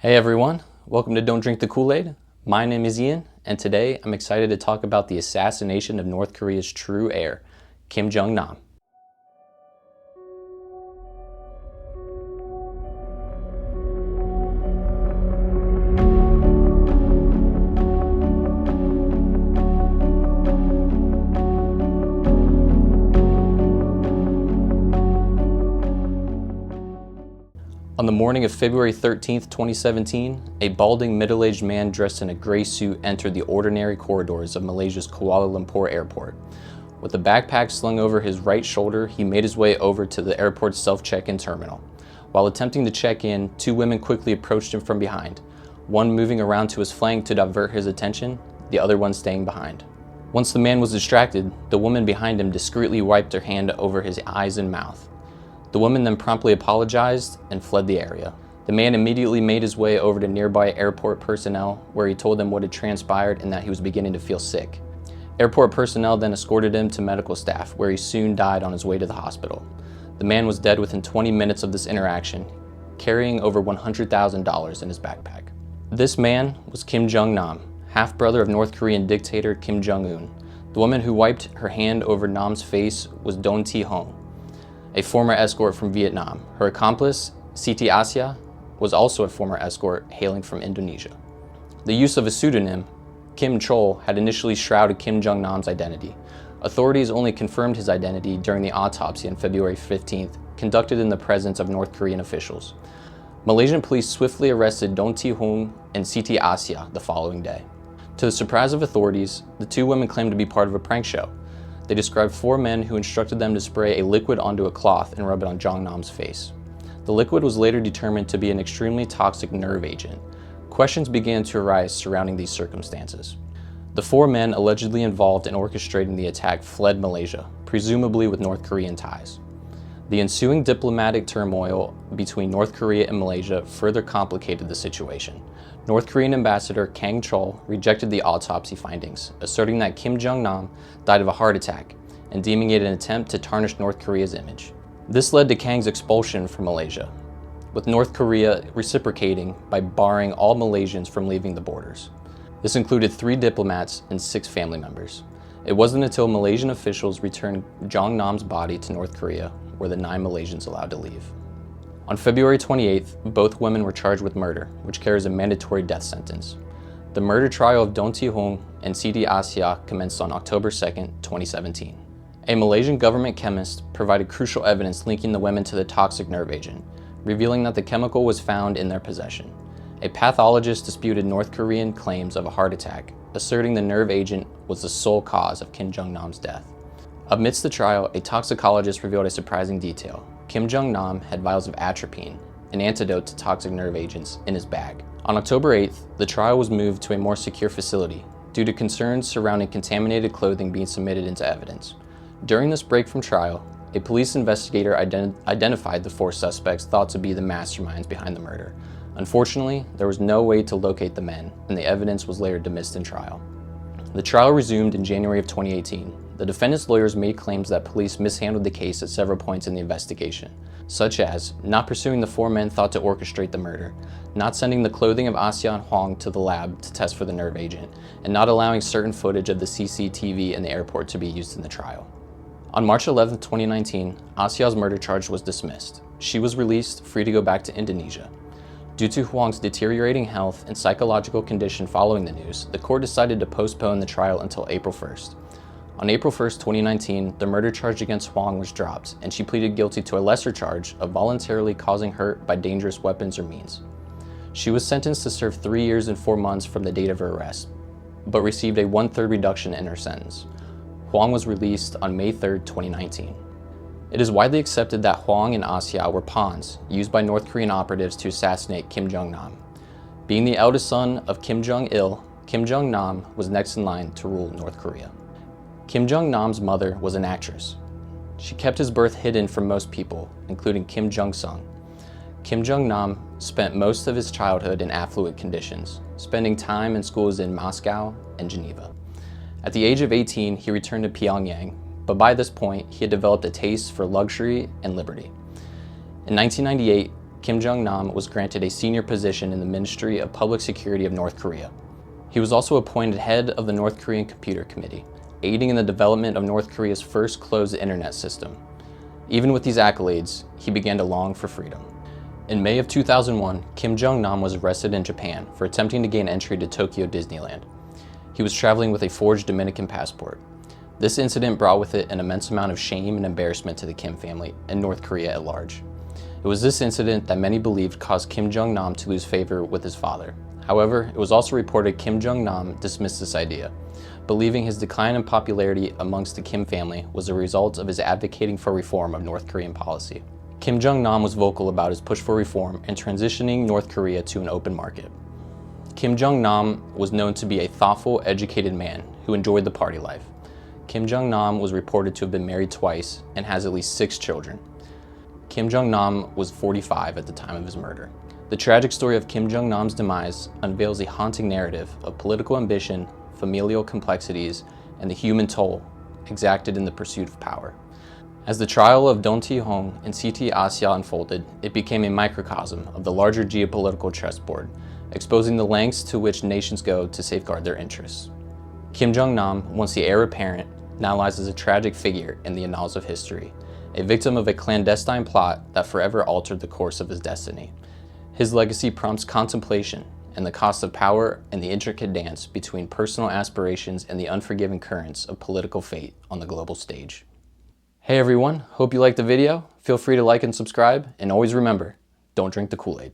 Hey everyone, welcome to Don't Drink the Kool-Aid. My name is Ian, and today I'm excited to talk about the assassination of North Korea's true heir, Kim Jong-nam. On the morning of February 13, 2017, a balding middle-aged man dressed in a gray suit entered the ordinary corridors of Malaysia's Kuala Lumpur airport. With a backpack slung over his right shoulder, he made his way over to the airport's self-check-in terminal. While attempting to check in, two women quickly approached him from behind, one moving around to his flank to divert his attention, the other one staying behind. Once the man was distracted, the woman behind him discreetly wiped her hand over his eyes and mouth. The woman then promptly apologized and fled the area. The man immediately made his way over to nearby airport personnel, where he told them what had transpired and that he was beginning to feel sick. Airport personnel then escorted him to medical staff, where he soon died on his way to the hospital. The man was dead within 20 minutes of this interaction, carrying over $100,000 in his backpack. This man was Kim Jong-nam, half-brother of North Korean dictator Kim Jong-un. The woman who wiped her hand over Nam's face was Don T-hong, a former escort from Vietnam. Her accomplice, Siti Asia, was also a former escort hailing from Indonesia. The use of a pseudonym, Kim Chol, had initially shrouded Kim Jong-nam's identity. Authorities only confirmed his identity during the autopsy on February 15th, conducted in the presence of North Korean officials. Malaysian police swiftly arrested Don T-hong and Siti Asia the following day. To the surprise of authorities, the two women claimed to be part of a prank show. They described four men who instructed them to spray a liquid onto a cloth and rub it on Jong-nam's face. The liquid was later determined to be an extremely toxic nerve agent. Questions began to arise surrounding these circumstances. The four men allegedly involved in orchestrating the attack fled Malaysia, presumably with North Korean ties. The ensuing diplomatic turmoil between North Korea and Malaysia further complicated the situation. North Korean ambassador Kang Chol rejected the autopsy findings, asserting that Kim Jong-nam died of a heart attack and deeming it an attempt to tarnish North Korea's image. This led to Kang's expulsion from Malaysia, with North Korea reciprocating by barring all Malaysians from leaving the borders. This included 3 diplomats and 6 family members. It wasn't until Malaysian officials returned Jong-nam's body to North Korea were the 9 Malaysians allowed to leave. On February 28th, both women were charged with murder, which carries a mandatory death sentence. The murder trial of Don T-hong and Siti Asia commenced on October 2, 2017. A Malaysian government chemist provided crucial evidence linking the women to the toxic nerve agent, revealing that the chemical was found in their possession. A pathologist disputed North Korean claims of a heart attack, asserting the nerve agent was the sole cause of Kim Jong-nam's death. Amidst the trial, a toxicologist revealed a surprising detail. Kim Jong-nam had vials of atropine, an antidote to toxic nerve agents, in his bag. On October 8th, the trial was moved to a more secure facility due to concerns surrounding contaminated clothing being submitted into evidence. During this break from trial, a police investigator identified the 4 suspects thought to be the masterminds behind the murder. Unfortunately, there was no way to locate the men, and the evidence was later dismissed in trial. The trial resumed in January of 2018. The defendant's lawyers made claims that police mishandled the case at several points in the investigation, such as not pursuing the 4 men thought to orchestrate the murder, not sending the clothing of Asia and Hwang to the lab to test for the nerve agent, and not allowing certain footage of the CCTV in the airport to be used in the trial. On March 11, 2019, Asia's murder charge was dismissed. She was released, free to go back to Indonesia. Due to Hwang's deteriorating health and psychological condition following the news, the court decided to postpone the trial until April 1st. On April 1st, 2019, the murder charge against Hwang was dropped, and she pleaded guilty to a lesser charge of voluntarily causing hurt by dangerous weapons or means. She was sentenced to serve 3 years and 4 months from the date of her arrest, but received a 1/3 reduction in her sentence. Hwang was released on May 3rd, 2019. It is widely accepted that Hwang and Asia were pawns used by North Korean operatives to assassinate Kim Jong-nam. Being the eldest son of Kim Jong-il, Kim Jong-nam was next in line to rule North Korea. Kim Jong-nam's mother was an actress. She kept his birth hidden from most people, including Kim Jong-sung. Kim Jong-nam spent most of his childhood in affluent conditions, spending time in schools in Moscow and Geneva. At the age of 18, he returned to Pyongyang, but by this point, he had developed a taste for luxury and liberty. In 1998, Kim Jong-nam was granted a senior position in the Ministry of Public Security of North Korea. He was also appointed head of the North Korean Computer Committee, aiding in the development of North Korea's first closed internet system. Even with these accolades, he began to long for freedom. In May of 2001, Kim Jong-nam was arrested in Japan for attempting to gain entry to Tokyo Disneyland. He was traveling with a forged Dominican passport. This incident brought with it an immense amount of shame and embarrassment to the Kim family and North Korea at large. It was this incident that many believed caused Kim Jong-nam to lose favor with his father. However, it was also reported Kim Jong-nam dismissed this idea, believing his decline in popularity amongst the Kim family was a result of his advocating for reform of North Korean policy. Kim Jong-nam was vocal about his push for reform and transitioning North Korea to an open market. Kim Jong-nam was known to be a thoughtful, educated man who enjoyed the party life. Kim Jong-nam was reported to have been married twice and has at least 6 children. Kim Jong-nam was 45 at the time of his murder. The tragic story of Kim Jong-nam's demise unveils a haunting narrative of political ambition, familial complexities, and the human toll exacted in the pursuit of power. As the trial of Don Tae-hong and C.T. Asya unfolded, it became a microcosm of the larger geopolitical chessboard, exposing the lengths to which nations go to safeguard their interests. Kim Jong-nam, once the heir apparent, now lies as a tragic figure in the annals of history, a victim of a clandestine plot that forever altered the course of his destiny. His legacy prompts contemplation and the cost of power and the intricate dance between personal aspirations and the unforgiving currents of political fate on the global stage. Hey everyone, hope you liked the video. Feel free to like and subscribe, and always remember, don't drink the Kool-Aid.